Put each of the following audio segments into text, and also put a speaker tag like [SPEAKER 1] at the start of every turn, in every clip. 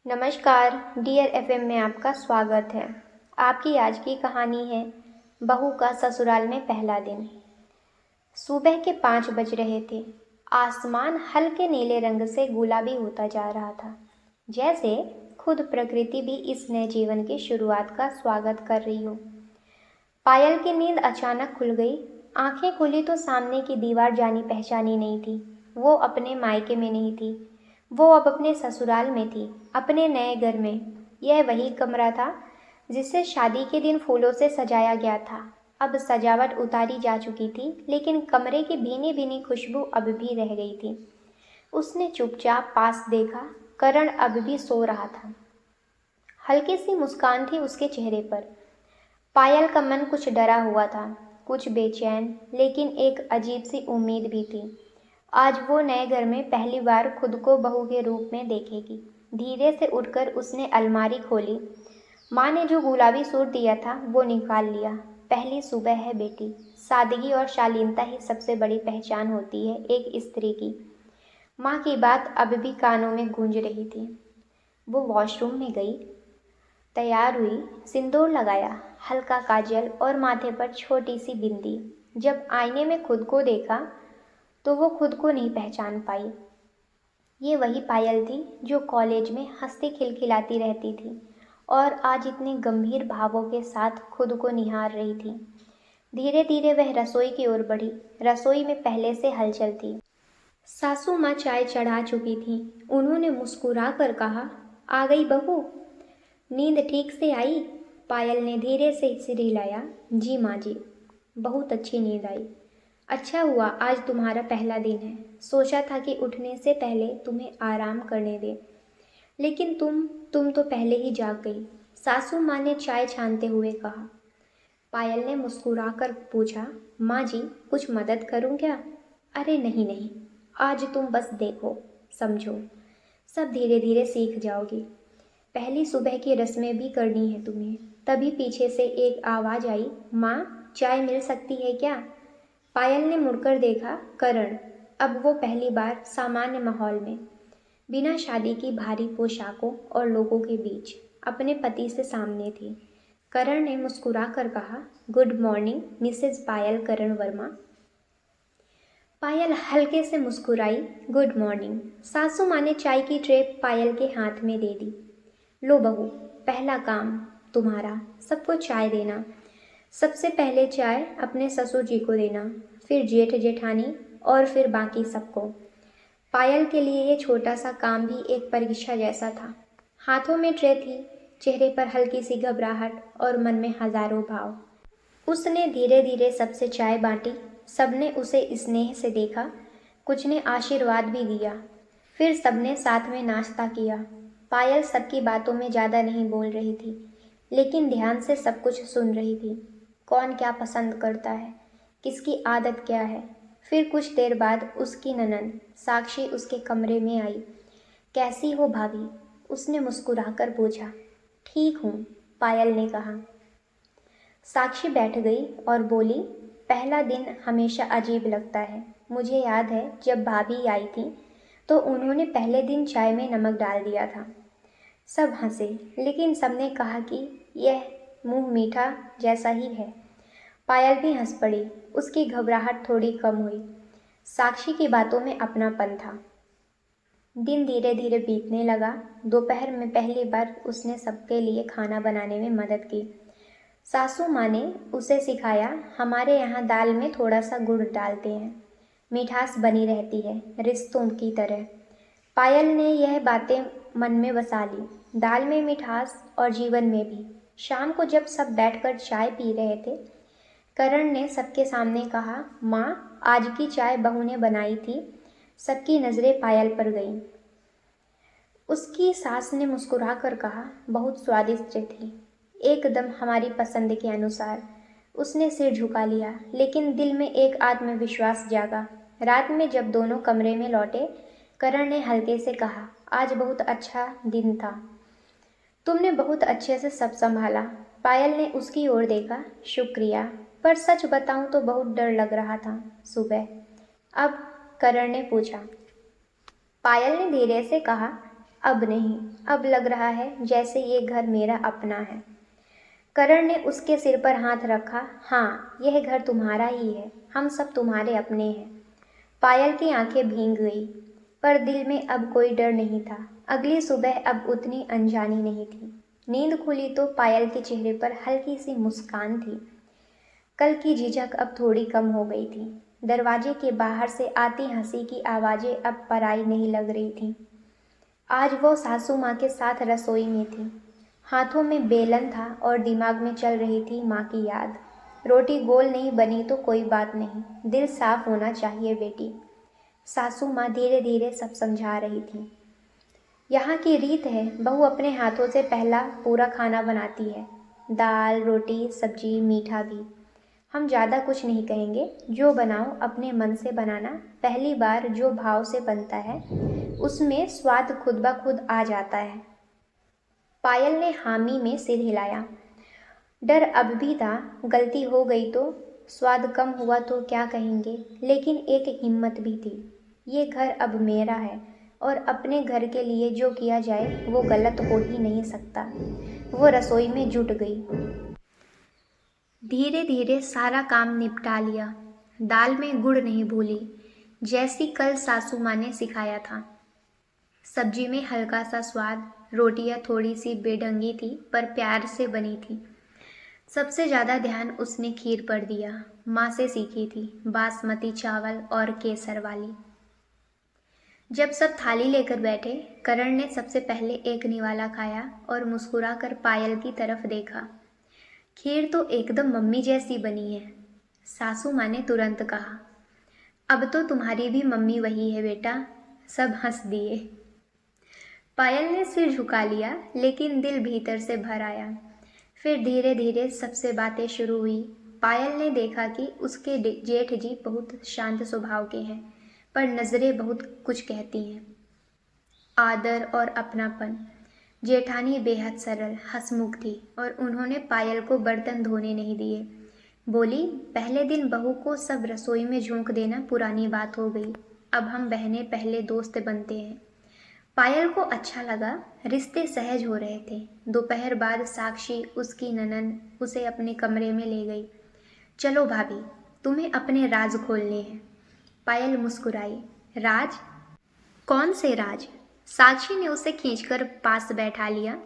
[SPEAKER 1] नमस्कार dear FM में आपका स्वागत है। आपकी आज की कहानी है बहू का ससुराल में पहला दिन। सुबह के 5 बज रहे थे। आसमान हल्के नीले रंग से गुलाबी होता जा रहा था, जैसे खुद प्रकृति भी इस नए जीवन की शुरुआत का स्वागत कर रही हो। पायल की नींद अचानक खुल गई। आंखें खुली तो सामने की दीवार जानी पहचानी नहीं थी। वो अपने मायके में नहीं थी, वो अब अपने ससुराल में थी, अपने नए घर में। यह वही कमरा था जिसे शादी के दिन फूलों से सजाया गया था। अब सजावट उतारी जा चुकी थी, लेकिन कमरे की भीनी भीनी खुशबू अब भी रह गई थी। उसने चुपचाप पास देखा। करण अब भी सो रहा था। हल्की सी मुस्कान थी उसके चेहरे पर। पायल का मन कुछ डरा हुआ था, कुछ बेचैन, लेकिन एक अजीब सी उम्मीद भी थी। आज वो नए घर में पहली बार खुद को बहू के रूप में देखेगी। धीरे से उठकर उसने अलमारी खोली। माँ ने जो गुलाबी सूट दिया था वो निकाल लिया। पहली सुबह है बेटी। सादगी और शालीनता ही सबसे बड़ी पहचान होती है एक स्त्री की। माँ की बात अब भी कानों में गूंज रही थी। वो वॉशरूम में गई, तैयार हुई, सिंदूर लगाया, हल्का काजल और माथे पर छोटी सी बिंदी। जब आईने में खुद को देखा तो वो खुद को नहीं पहचान पाई। ये वही पायल थी जो कॉलेज में हंसती खिलखिलाती रहती थी और आज इतने गंभीर भावों के साथ खुद को निहार रही थी। धीरे धीरे वह रसोई की ओर बढ़ी। रसोई में पहले से हलचल थी। सासू माँ चाय चढ़ा चुकी थी। उन्होंने मुस्कुरा कर कहा, आ गई बहू, नींद ठीक से आई? पायल ने धीरे से सिर हिलाया। जी माँ जी, बहुत अच्छी नींद आई। अच्छा हुआ आज तुम्हारा पहला दिन है। सोचा था कि उठने से पहले तुम्हें आराम करने दे, लेकिन तुम तो पहले ही जाग गई। सासू माँ ने चाय छानते हुए कहा। पायल ने मुस्कुरा कर पूछा, माँ जी कुछ मदद करूँ क्या? अरे नहीं नहीं, आज तुम बस देखो, समझो, सब धीरे धीरे सीख जाओगी। पहली सुबह की रस्में भी करनी है तुम्हें। तभी पीछे से एक आवाज़ आई, माँ चाय मिल सकती है क्या? पायल ने मुड़कर देखा। करण। अब वो पहली बार सामान्य माहौल में, बिना शादी की भारी पोशाकों और लोगों के बीच, अपने पति से सामने थी। करण ने मुस्कुरा कर कहा, गुड मॉर्निंग मिसेज पायल करण वर्मा। पायल हल्के से मुस्कुराई, गुड मॉर्निंग। सासू माँ ने चाय की ट्रे पायल के हाथ में दे दी। लो बहू, पहला काम तुम्हारा, सबको चाय देना। सबसे पहले चाय अपने ससुर जी को देना, फिर जेठ जेठानी और फिर बाकी सबको। पायल के लिए ये छोटा सा काम भी एक परीक्षा जैसा था। हाथों में ट्रे थी, चेहरे पर हल्की सी घबराहट और मन में हजारों भाव। उसने धीरे धीरे सबसे चाय बांटी। सबने उसे स्नेह से देखा, कुछ ने आशीर्वाद भी दिया। फिर सबने साथ में नाश्ता किया। पायल सबकी बातों में ज़्यादा नहीं बोल रही थी, लेकिन ध्यान से सब कुछ सुन रही थी। कौन क्या पसंद करता है, किसकी आदत क्या है। फिर कुछ देर बाद उसकी ननंद साक्षी उसके कमरे में आई। कैसी हो भाभी? उसने मुस्कुराकर पूछा। ठीक हूँ, पायल ने कहा। साक्षी बैठ गई और बोली, पहला दिन हमेशा अजीब लगता है। मुझे याद है जब भाभी आई थी तो उन्होंने पहले दिन चाय में नमक डाल दिया था। सब हंसे, लेकिन सबने कहा कि यह मुंह मीठा जैसा ही है। पायल भी हंस पड़ी। उसकी घबराहट थोड़ी कम हुई। साक्षी की बातों में अपनापन था। दिन धीरे धीरे बीतने लगा। दोपहर में पहली बार उसने सबके लिए खाना बनाने में मदद की। सासू माँ ने उसे सिखाया, हमारे यहाँ दाल में थोड़ा सा गुड़ डालते हैं, मिठास बनी रहती है, रिश्तों की तरह। पायल ने यह बातें मन में बसा ली, दाल में मिठास और जीवन में भी। शाम को जब सब बैठकर चाय पी रहे थे, करण ने सबके सामने कहा, माँ आज की चाय बहू ने बनाई थी। सबकी नज़रें पायल पर गईं। उसकी सास ने मुस्कुरा कर कहा, बहुत स्वादिष्ट थी, एकदम हमारी पसंद के अनुसार। उसने सिर झुका लिया, लेकिन दिल में एक आत्मविश्वास जागा। रात में जब दोनों कमरे में लौटे, करण ने हल्के से कहा, आज बहुत अच्छा दिन था, तुमने बहुत अच्छे से सब संभाला। पायल ने उसकी ओर देखा, शुक्रिया, पर सच बताऊं तो बहुत डर लग रहा था सुबह। अब? करण ने पूछा। पायल ने धीरे से कहा, अब नहीं, अब लग रहा है जैसे ये घर मेरा अपना है। करण ने उसके सिर पर हाथ रखा। हाँ, यह घर तुम्हारा ही है, हम सब तुम्हारे अपने हैं। पायल की आंखें भीग गई, पर दिल में अब कोई डर नहीं था। अगली सुबह अब उतनी अनजानी नहीं थी। नींद खुली तो पायल के चेहरे पर हल्की सी मुस्कान थी। कल की झिझक अब थोड़ी कम हो गई थी। दरवाजे के बाहर से आती हंसी की आवाज़ें अब पराई नहीं लग रही थीं। आज वो सासू माँ के साथ रसोई में थी। हाथों में बेलन था और दिमाग में चल रही थी माँ की याद। रोटी गोल नहीं बनी तो कोई बात नहीं, दिल साफ होना चाहिए बेटी। सासू माँ धीरे धीरे सब समझा रही थी। यहाँ की रीत है, बहू अपने हाथों से पहला पूरा खाना बनाती है, दाल, रोटी, सब्जी, मीठा भी। हम ज़्यादा कुछ नहीं कहेंगे, जो बनाओ अपने मन से बनाना। पहली बार जो भाव से बनता है उसमें स्वाद खुद ब खुद आ जाता है। पायल ने हामी में सिर हिलाया। डर अब भी था, गलती हो गई तो, स्वाद कम हुआ तो क्या कहेंगे, लेकिन एक हिम्मत भी थी। ये घर अब मेरा है और अपने घर के लिए जो किया जाए वो गलत हो ही नहीं सकता। वो रसोई में जुट गई। धीरे धीरे सारा काम निपटा लिया। दाल में गुड़ नहीं भूली, जैसी कल सासू माँ ने सिखाया था। सब्जी में हल्का सा स्वाद, रोटियां थोड़ी सी बेढंगी थी पर प्यार से बनी थी। सबसे ज़्यादा ध्यान उसने खीर पर दिया। माँ से सीखी थी, बासमती चावल और केसर वाली। जब सब थाली लेकर बैठे, करण ने सबसे पहले एक निवाला खाया और मुस्कुराकर पायल की तरफ देखा। खीर तो एकदम मम्मी जैसी बनी है, सासू माँ ने तुरंत कहा। अब तो तुम्हारी भी मम्मी वही है बेटा, सब हंस दिए। पायल ने सिर झुका लिया, लेकिन दिल भीतर से भर आया। फिर धीरे धीरे सबसे बातें शुरू हुई। पायल ने देखा कि उसके जेठ जी बहुत शांत स्वभाव के हैं, पर नज़रें बहुत कुछ कहती हैं। आदर और अपनापन। जेठानी बेहद सरल, हंसमुख थी और उन्होंने पायल को बर्तन धोने नहीं दिए। बोली, पहले दिन बहू को सब रसोई में झोंक देना पुरानी बात हो गई, अब हम बहनें पहले दोस्त बनते हैं। पायल को अच्छा लगा, रिश्ते सहज हो रहे थे। दोपहर बाद साक्षी, उसकी ननद, उसे अपने कमरे में ले गई। चलो भाभी, तुम्हें अपने राज खोलने हैं। पायल मुस्कुराई। राज? कौन से राज? साक्षी ने उसे खींचकर पास बैठा लिया।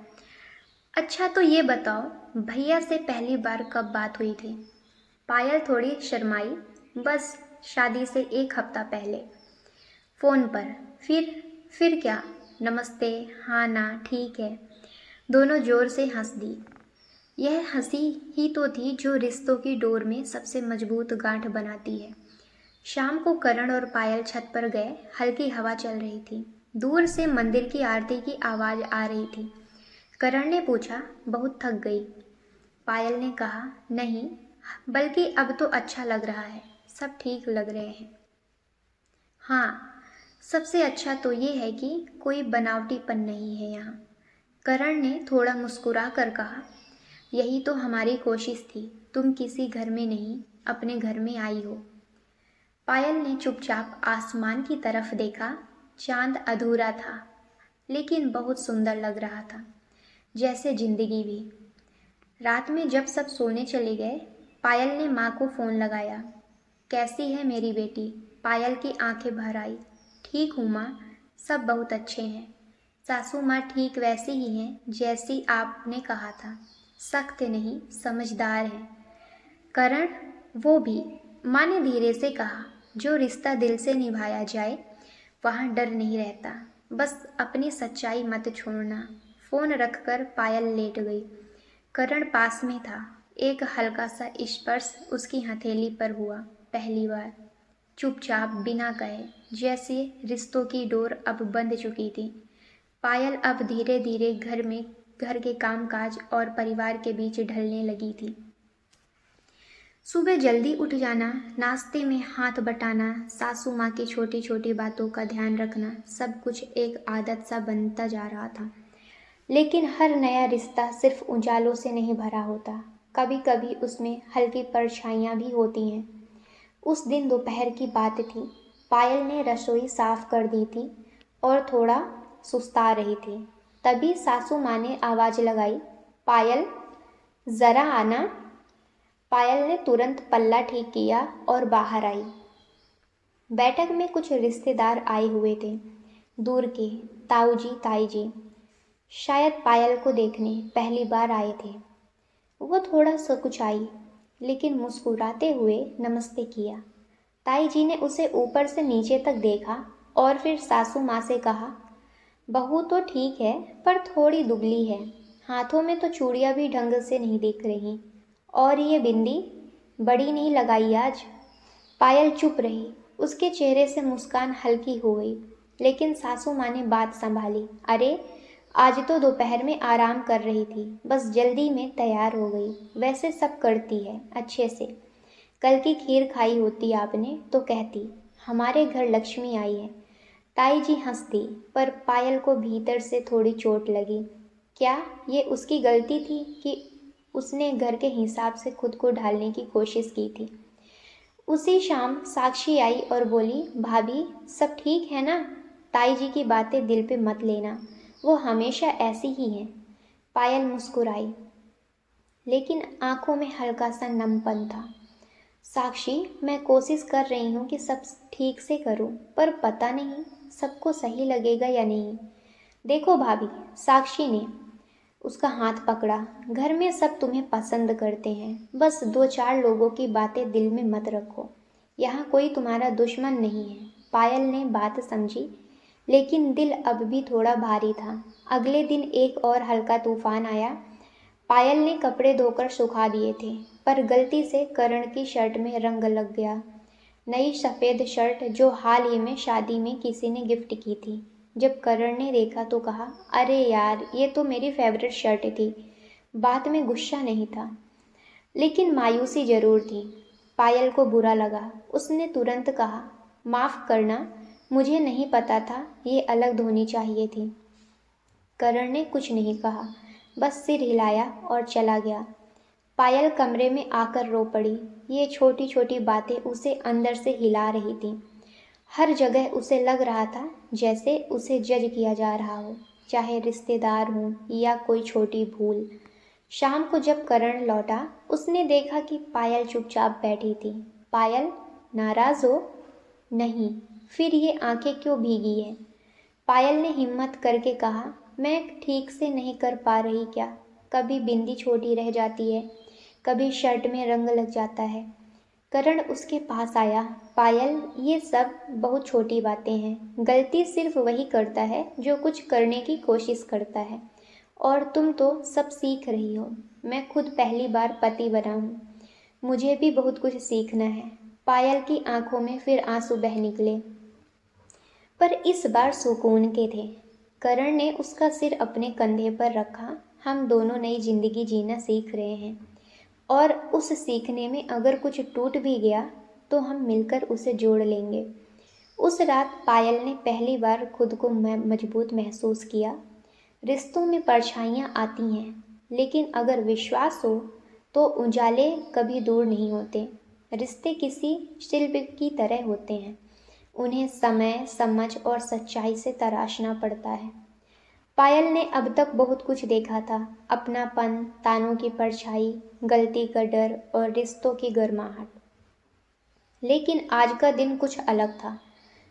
[SPEAKER 1] अच्छा तो ये बताओ, भैया से पहली बार कब बात हुई थी? पायल थोड़ी शर्माई। बस शादी से 1 हफ्ता पहले, फ़ोन पर। फिर क्या? नमस्ते, हाँ ना, ठीक है। दोनों जोर से हंस दी। यह हंसी ही तो थी जो रिश्तों की डोर में सबसे मजबूत गांठ बनाती है। शाम को करण और पायल छत पर गए। हल्की हवा चल रही थी। दूर से मंदिर की आरती की आवाज़ आ रही थी। करण ने पूछा, बहुत थक गई? पायल ने कहा, नहीं, बल्कि अब तो अच्छा लग रहा है, सब ठीक लग रहे हैं। हाँ, सबसे अच्छा तो ये है कि कोई बनावटीपन नहीं है यहाँ। करण ने थोड़ा मुस्कुरा कर कहा, यही तो हमारी कोशिश थी, तुम किसी घर में नहीं, अपने घर में आई हो। पायल ने चुपचाप आसमान की तरफ देखा। चांद अधूरा था, लेकिन बहुत सुंदर लग रहा था, जैसे जिंदगी भी। रात में जब सब सोने चले गए, पायल ने माँ को फ़ोन लगाया। कैसी है मेरी बेटी? पायल की आंखें भर आई। ठीक हूँ माँ, सब बहुत अच्छे हैं। सासू माँ ठीक वैसी ही हैं जैसी आपने कहा था, सख्त नहीं, समझदार हैं। करण? वो भी, माँ ने धीरे से कहा। जो रिश्ता दिल से निभाया जाए वहाँ डर नहीं रहता, बस अपनी सच्चाई मत छोड़ना। फ़ोन रखकर पायल लेट गई। करण पास में था। एक हल्का सा स्पर्श उसकी हथेली पर हुआ, पहली बार। चुपचाप, बिना कहे, जैसे रिश्तों की डोर अब बंध चुकी थी। पायल अब धीरे धीरे घर के कामकाज और परिवार के बीच ढलने लगी थी। सुबह जल्दी उठ जाना, नाश्ते में हाथ बटाना, सासू माँ की छोटी छोटी बातों का ध्यान रखना, सब कुछ एक आदत सा बनता जा रहा था। लेकिन हर नया रिश्ता सिर्फ उजालों से नहीं भरा होता, कभी कभी उसमें हल्की परछाइयाँ भी होती हैं। उस दिन दोपहर की बात थी। पायल ने रसोई साफ कर दी थी और थोड़ा सुस्ता रही थी। तभी सासू माँ ने आवाज़ लगाई, पायल ज़रा आना। पायल ने तुरंत पल्ला ठीक किया और बाहर आई। बैठक में कुछ रिश्तेदार आए हुए थे, दूर के, ताऊ जी ताई जी। शायद पायल को देखने पहली बार आए थे। वो थोड़ा सकुचाई, लेकिन मुस्कुराते हुए नमस्ते किया। ताई जी ने उसे ऊपर से नीचे तक देखा और फिर सासू माँ से कहा, बहू तो ठीक है पर थोड़ी दुबली है, हाथों में तो चूड़ियाँ भी ढंग से नहीं दिख रही, और ये बिंदी बड़ी नहीं लगाई आज। पायल चुप रही, उसके चेहरे से मुस्कान हल्की हो गई, लेकिन सासू माँ ने बात संभाली, अरे आज तो दोपहर में आराम कर रही थी, बस जल्दी में तैयार हो गई, वैसे सब करती है अच्छे से। कल की खीर खाई होती आपने तो कहती हमारे घर लक्ष्मी आई है। ताई जी हंस दी, पर पायल को भीतर से थोड़ी चोट लगी। क्या ये उसकी गलती थी कि उसने घर के हिसाब से खुद को ढालने की कोशिश की थी? उसी शाम साक्षी आई और बोली, भाभी सब ठीक है ना? ताई जी की बातें दिल पे मत लेना, वो हमेशा ऐसी ही हैं। पायल मुस्कुराई, लेकिन आंखों में हल्का सा नमपन था। साक्षी, मैं कोशिश कर रही हूँ कि सब ठीक से करूँ, पर पता नहीं सबको सही लगेगा या नहीं। देखो भाभी, साक्षी ने उसका हाथ पकड़ा, घर में सब तुम्हें पसंद करते हैं, बस 2-4 लोगों की बातें दिल में मत रखो। यहाँ कोई तुम्हारा दुश्मन नहीं है। पायल ने बात समझी, लेकिन दिल अब भी थोड़ा भारी था। अगले दिन एक और हल्का तूफान आया। पायल ने कपड़े धोकर सुखा दिए थे, पर गलती से करण की शर्ट में रंग लग गया। नई सफ़ेद शर्ट जो हाल ही में शादी में किसी ने गिफ्ट की थी। जब करण ने देखा तो कहा, अरे यार, ये तो मेरी फेवरेट शर्ट थी। बात में गुस्सा नहीं था, लेकिन मायूसी जरूर थी। पायल को बुरा लगा। उसने तुरंत कहा, माफ़ करना, मुझे नहीं पता था ये अलग धोनी चाहिए थी। करण ने कुछ नहीं कहा, बस सिर हिलाया और चला गया। पायल कमरे में आकर रो पड़ी। ये छोटी छोटी बातें उसे अंदर से हिला रही थीं। हर जगह उसे लग रहा था जैसे उसे जज किया जा रहा हो, चाहे रिश्तेदार हों या कोई छोटी भूल। शाम को जब करण लौटा, उसने देखा कि पायल चुपचाप बैठी थी। पायल, नाराज़ हो? नहीं। फिर ये आंखें क्यों भीगी है? पायल ने हिम्मत करके कहा, मैं ठीक से नहीं कर पा रही क्या? कभी बिंदी छोटी रह जाती है, कभी शर्ट में रंग लग जाता है। करण उसके पास आया, पायल, ये सब बहुत छोटी बातें हैं। गलती सिर्फ वही करता है जो कुछ करने की कोशिश करता है, और तुम तो सब सीख रही हो। मैं खुद पहली बार पति बना हूँ, मुझे भी बहुत कुछ सीखना है। पायल की आंखों में फिर आंसू बह निकले, पर इस बार सुकून के थे। करण ने उसका सिर अपने कंधे पर रखा। हम दोनों नई जिंदगी जीना सीख रहे हैं, और उस सीखने में अगर कुछ टूट भी गया तो हम मिलकर उसे जोड़ लेंगे। उस रात पायल ने पहली बार खुद को मजबूत महसूस किया। रिश्तों में परछाइयाँ आती हैं, लेकिन अगर विश्वास हो तो उजाले कभी दूर नहीं होते। रिश्ते किसी शिल्प की तरह होते हैं, उन्हें समय, समझ और सच्चाई से तराशना पड़ता है। पायल ने अब तक बहुत कुछ देखा था, अपनापन, तानों की परछाई, गलती का डर और रिश्तों की गर्माहट। लेकिन आज का दिन कुछ अलग था।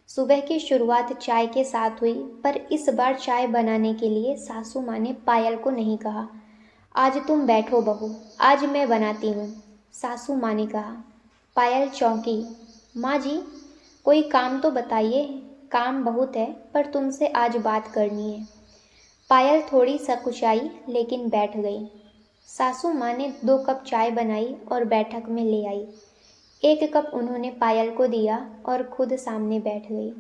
[SPEAKER 1] सुबह की शुरुआत चाय के साथ हुई, पर इस बार चाय बनाने के लिए सासू माँ ने पायल को नहीं कहा, आज तुम बैठो बहू, आज मैं बनाती हूँ। सासू माँ ने कहा। पायल चौंकी, माँ जी, कोई काम तो बताइए। काम बहुत है, पर तुमसे आज बात करनी है। पायल थोड़ी सकुचाई, लेकिन बैठ गई। सासू माँ ने 2 कप चाय बनाई और बैठक में ले आई। 1 कप उन्होंने पायल को दिया और खुद सामने बैठ गई।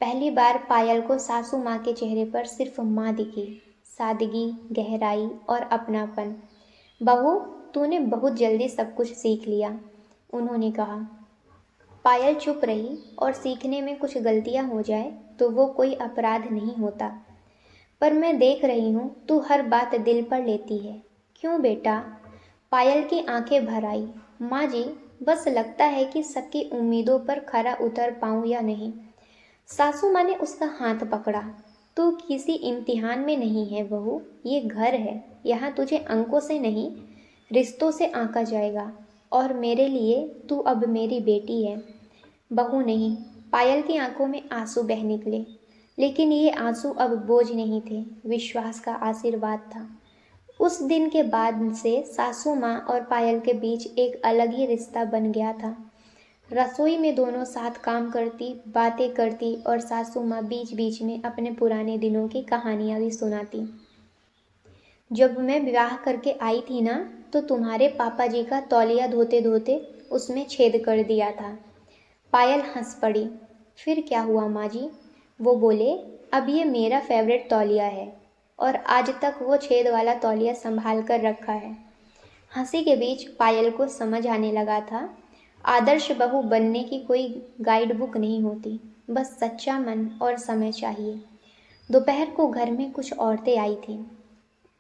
[SPEAKER 1] पहली बार पायल को सासू माँ के चेहरे पर सिर्फ माँ दिखी, सादगी, गहराई और अपनापन। बहू, तूने बहुत जल्दी सब कुछ सीख लिया, उन्होंने कहा। पायल चुप रही, और सीखने में कुछ गलतियाँ हो जाए तो वो कोई अपराध नहीं होता। पर मैं देख रही हूँ तू हर बात दिल पर लेती है। क्यों बेटा? पायल की आंखें भर आई। माँ जी, बस लगता है कि सबकी उम्मीदों पर खरा उतर पाऊँ या नहीं। सासू माँ ने उसका हाथ पकड़ा। तू किसी इम्तिहान में नहीं है बहू, ये घर है, यहाँ तुझे अंकों से नहीं रिश्तों से आंका जाएगा। और मेरे लिए तू अब मेरी बेटी है, बहू नहीं। पायल की आंखों में आंसू बह निकले, लेकिन ये आंसू अब बोझ नहीं थे, विश्वास का आशीर्वाद था। उस दिन के बाद से सासू माँ और पायल के बीच एक अलग ही रिश्ता बन गया था। रसोई में दोनों साथ काम करती, बातें करती और सासू माँ बीच बीच में अपने पुराने दिनों की कहानियाँ भी सुनाती। जब मैं विवाह करके आई थी ना, तो तुम्हारे पापा जी का तौलिया धोते धोते उसमें छेद कर दिया था। पायल हंस पड़ी। फिर क्या हुआ माँ जी? वो बोले, अब ये मेरा फेवरेट तौलिया है और आज तक वो छेद वाला तौलिया संभाल कर रखा है। हंसी के बीच पायल को समझ आने लगा था, आदर्श बहू बनने की कोई गाइड बुक नहीं होती, बस सच्चा मन और समय चाहिए। दोपहर को घर में कुछ औरतें आई थीं,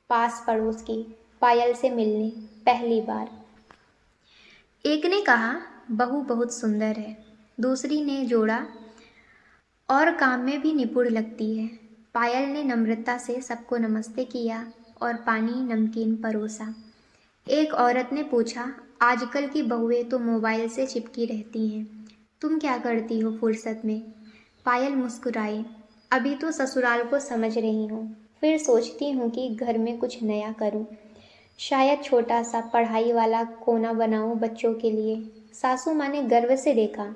[SPEAKER 1] पास पड़ोस की, पायल से मिलने पहली बार। एक ने कहा, बहू बहुत सुंदर है। दूसरी ने जोड़ा, और काम में भी निपुण लगती है। पायल ने नम्रता से सबको नमस्ते किया और पानी नमकीन परोसा। एक औरत ने पूछा, आजकल की बहुएं तो मोबाइल से चिपकी रहती हैं, तुम क्या करती हो फुर्सत में? पायल मुस्कुराई, अभी तो ससुराल को समझ रही हूँ, फिर सोचती हूँ कि घर में कुछ नया करूँ। शायद छोटा सा पढ़ाई वाला कोना बनाऊँ बच्चों के लिए। सासू माँ ने गर्व से देखा,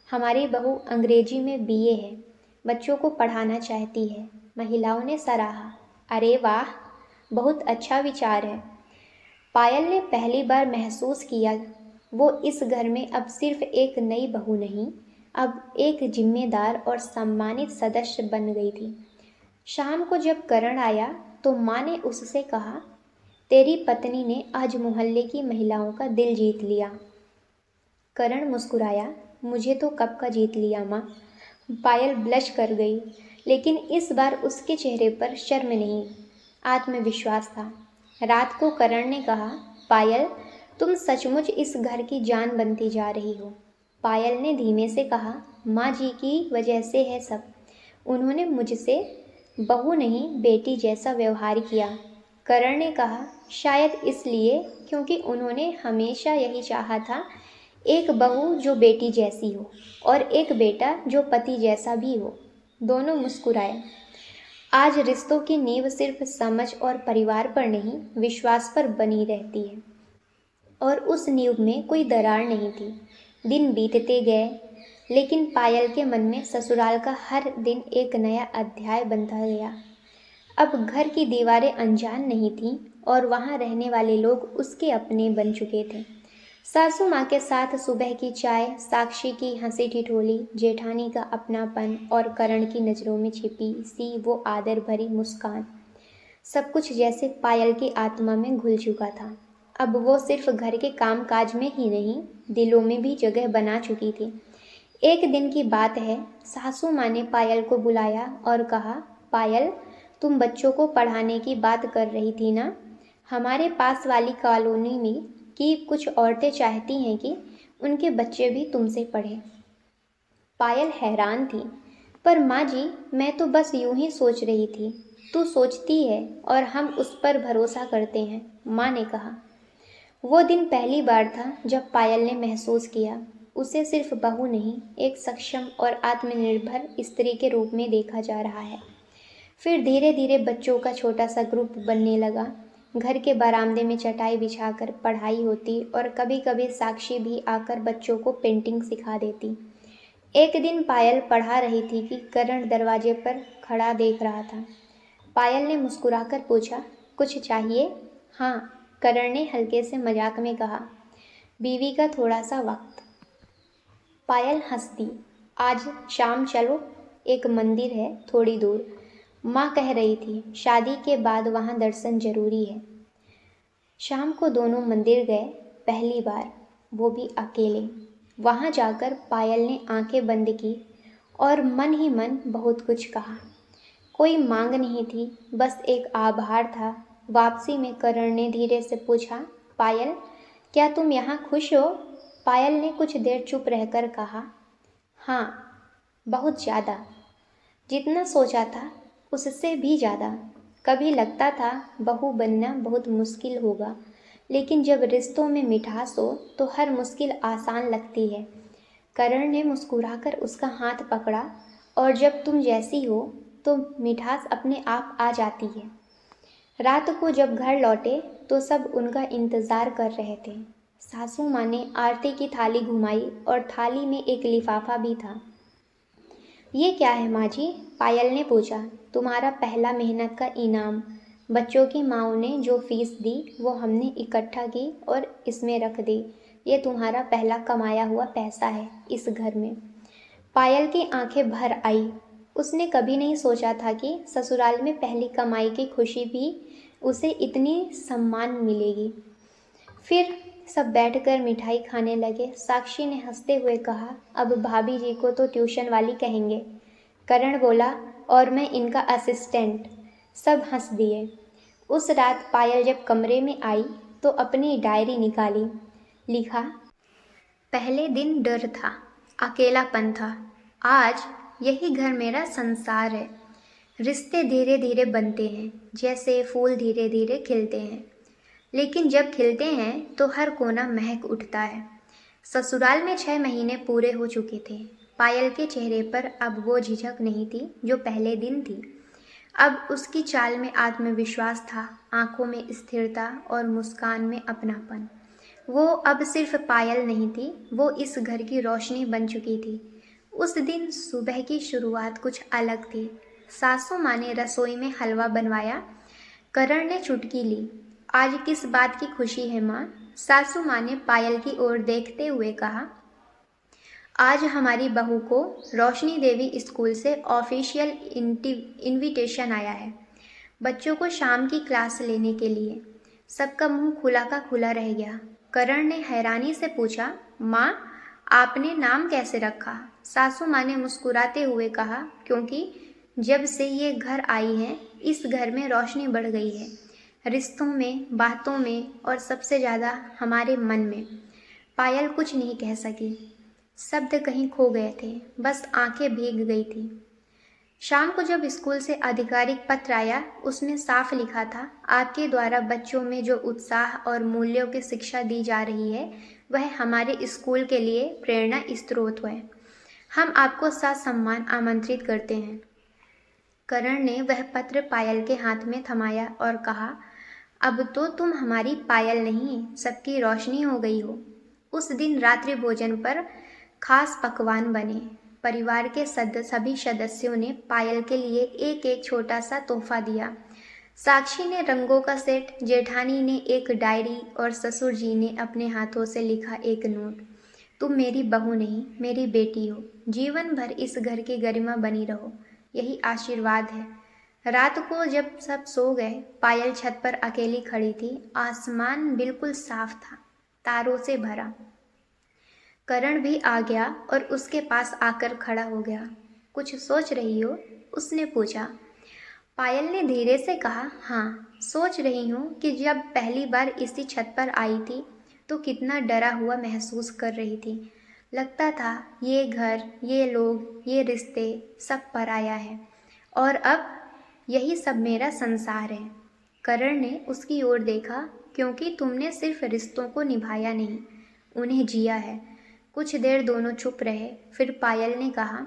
[SPEAKER 1] हमारी बहू अंग्रेजी में बीए है, बच्चों को पढ़ाना चाहती है। महिलाओं ने सराहा, अरे वाह, बहुत अच्छा विचार है। पायल ने पहली बार महसूस किया वो इस घर में अब सिर्फ एक नई बहू नहीं, अब एक जिम्मेदार और सम्मानित सदस्य बन गई थी। शाम को जब करण आया तो माँ ने उससे कहा, तेरी पत्नी ने आज मोहल्ले की महिलाओं का दिल जीत लिया। करण मुस्कुराया, मुझे तो कब का जीत लिया माँ। पायल ब्लश कर गई, लेकिन इस बार उसके चेहरे पर शर्म नहीं, आत्मविश्वास था। रात को करण ने कहा, पायल, तुम सचमुच इस घर की जान बनती जा रही हो। पायल ने धीमे से कहा, माँ जी की वजह से है सब। उन्होंने मुझसे बहू नहीं बेटी जैसा व्यवहार किया। करण ने कहा, शायद इसलिए क्योंकि उन्होंने हमेशा यही चाहा था, एक बहू जो बेटी जैसी हो और एक बेटा जो पति जैसा भी हो। दोनों मुस्कुराए। आज रिश्तों की नींव सिर्फ समझ और परिवार पर नहीं, विश्वास पर बनी रहती है, और उस नींव में कोई दरार नहीं थी। दिन बीतते गए, लेकिन पायल के मन में ससुराल का हर दिन एक नया अध्याय बनता गया। अब घर की दीवारें अनजान नहीं थीं और वहाँ रहने वाले लोग उसके अपने बन चुके थे। सासू माँ के साथ सुबह की चाय, साक्षी की हंसी ठिठोली, जेठानी का अपनापन और करण की नज़रों में छिपी सी वो आदर भरी मुस्कान, सब कुछ जैसे पायल की आत्मा में घुल चुका था। अब वो सिर्फ घर के काम काज में ही नहीं, दिलों में भी जगह बना चुकी थी। एक दिन की बात है, सासू माँ ने पायल को बुलाया और कहा, पायल, तुम बच्चों को पढ़ाने की बात कर रही थी ना? हमारे पास वाली कॉलोनी में कि कुछ औरतें चाहती हैं कि उनके बच्चे भी तुमसे पढ़ें। पायल हैरान थी, पर माँ जी, मैं तो बस यूं ही सोच रही थी। तू सोचती है और हम उस पर भरोसा करते हैं, माँ ने कहा। वो दिन पहली बार था जब पायल ने महसूस किया उसे सिर्फ बहू नहीं, एक सक्षम और आत्मनिर्भर स्त्री के रूप में देखा जा रहा है। फिर धीरे धीरे बच्चों का छोटा सा ग्रुप बनने लगा। घर के बरामदे में चटाई बिछाकर पढ़ाई होती और कभी कभी साक्षी भी आकर बच्चों को पेंटिंग सिखा देती। एक दिन पायल पढ़ा रही थी कि करण दरवाजे पर खड़ा देख रहा था। पायल ने मुस्कुराकर पूछा, कुछ चाहिए? हाँ, करण ने हल्के से मजाक में कहा, बीवी का थोड़ा सा वक्त। पायल हंस दी, आज शाम चलो, एक मंदिर है थोड़ी दूर, माँ कह रही थी, शादी के बाद वहाँ दर्शन जरूरी है। शाम को दोनों मंदिर गए, पहली बार, वो भी अकेले। वहाँ जाकर पायल ने आंखें बंद की और मन ही मन बहुत कुछ कहा। कोई मांग नहीं थी, बस एक आभार था। वापसी में करण ने धीरे से पूछा, पायल, क्या तुम यहाँ खुश हो? पायल ने कुछ देर चुप रहकर कहा, हाँ, बहुत ज़्यादा, जितना सोचा था उससे भी ज़्यादा। कभी लगता था बहू बनना बहुत मुश्किल होगा, लेकिन जब रिश्तों में मिठास हो तो हर मुश्किल आसान लगती है। करण ने मुस्कुराकर उसका हाथ पकड़ा, और जब तुम जैसी हो तो मिठास अपने आप आ जाती है। रात को जब घर लौटे तो सब उनका इंतज़ार कर रहे थे। सासू माँ ने आरती की थाली घुमाई और थाली में एक लिफाफा भी था। ये क्या है माँ जी? पायल ने पूछा। तुम्हारा पहला मेहनत का इनाम। बच्चों की माँओं ने जो फीस दी वो हमने इकट्ठा की और इसमें रख दी। ये तुम्हारा पहला कमाया हुआ पैसा है इस घर में। पायल की आंखें भर आई। उसने कभी नहीं सोचा था कि ससुराल में पहली कमाई की खुशी भी उसे इतनी सम्मान मिलेगी। फिर सब बैठकर मिठाई खाने लगे। साक्षी ने हंसते हुए कहा, अब भाभी जी को तो ट्यूशन वाली कहेंगे। करण बोला, और मैं इनका असिस्टेंट। सब हंस दिए। उस रात पायल जब कमरे में आई तो अपनी डायरी निकाली। लिखा, पहले दिन डर था, अकेलापन था। आज यही घर मेरा संसार है। रिश्ते धीरे धीरे बनते हैं, जैसे फूल धीरे धीरे खिलते हैं, लेकिन जब खिलते हैं तो हर कोना महक उठता है। ससुराल में 6 महीने पूरे हो चुके थे। पायल के चेहरे पर अब वो झिझक नहीं थी जो पहले दिन थी। अब उसकी चाल में आत्मविश्वास था, आंखों में स्थिरता और मुस्कान में अपनापन। वो अब सिर्फ पायल नहीं थी, वो इस घर की रोशनी बन चुकी थी। उस दिन सुबह की शुरुआत कुछ अलग थी। सासू माँ ने रसोई में हलवा बनवाया। करण ने चुटकी ली। आज किस बात की खुशी है माँ? सासू माँ ने पायल की ओर देखते हुए कहा, आज हमारी बहू को रोशनी देवी स्कूल से ऑफिशियल इनविटेशन आया है, बच्चों को शाम की क्लास लेने के लिए। सबका मुंह खुला का खुला रह गया। करण ने हैरानी से पूछा, माँ आपने नाम कैसे रखा? सासू माँ ने मुस्कुराते हुए कहा, क्योंकि जब से ये घर आई है इस घर में रोशनी बढ़ गई है, रिश्तों में, बातों में और सबसे ज़्यादा हमारे मन में। पायल कुछ नहीं कह सकी। शब्द कहीं खो गए थे, बस आंखें भीग गई थी। शाम को जब स्कूल से आधिकारिक पत्र आया, उसमें साफ लिखा था, आपके द्वारा बच्चों में जो उत्साह और मूल्यों की शिक्षा दी जा रही है वह हमारे स्कूल के लिए प्रेरणा स्रोत है। हम आपको ससम्मान आमंत्रित करते हैं। करण ने वह पत्र पायल के हाथ में थमाया और कहा, अब तो तुम हमारी पायल नहीं, सबकी रोशनी हो गई हो। उस दिन रात्रि भोजन पर खास पकवान बने। परिवार के सभी सदस्यों ने पायल के लिए एक एक छोटा सा तोहफा दिया। साक्षी ने रंगों का सेट, जेठानी ने एक डायरी और ससुर जी ने अपने हाथों से लिखा एक नोट। तुम मेरी बहू नहीं, मेरी बेटी हो। जीवन भर इस घर की गरिमा बनी रहो, यही आशीर्वाद है। रात को जब सब सो गए, पायल छत पर अकेली खड़ी थी। आसमान बिल्कुल साफ था, तारों से भरा। करण भी आ गया और उसके पास आकर खड़ा हो गया। कुछ सोच रही हो? उसने पूछा। पायल ने धीरे से कहा, हाँ, सोच रही हूँ कि जब पहली बार इसी छत पर आई थी तो कितना डरा हुआ महसूस कर रही थी। लगता था ये घर, ये लोग, ये रिश्ते सब पराया है, और अब यही सब मेरा संसार है। करण ने उसकी ओर देखा, क्योंकि तुमने सिर्फ रिश्तों को निभाया नहीं, उन्हें जिया है। कुछ देर दोनों चुप रहे। फिर पायल ने कहा,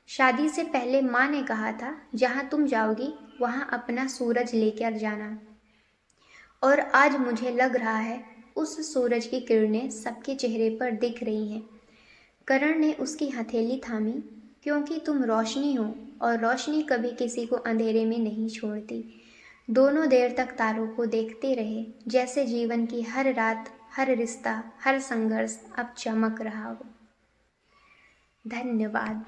[SPEAKER 1] शादी से पहले माँ ने कहा था, जहाँ तुम जाओगी वहाँ अपना सूरज लेकर जाना, और आज मुझे लग रहा है उस सूरज की किरणें सबके चेहरे पर दिख रही हैं। करण ने उसकी हथेली थामी, क्योंकि तुम रोशनी हो और रोशनी कभी किसी को अंधेरे में नहीं छोड़ती। दोनों देर तक तारों को देखते रहे, जैसे जीवन की हर रात, हर रिश्ता, हर संघर्ष अब चमक रहा हो। धन्यवाद।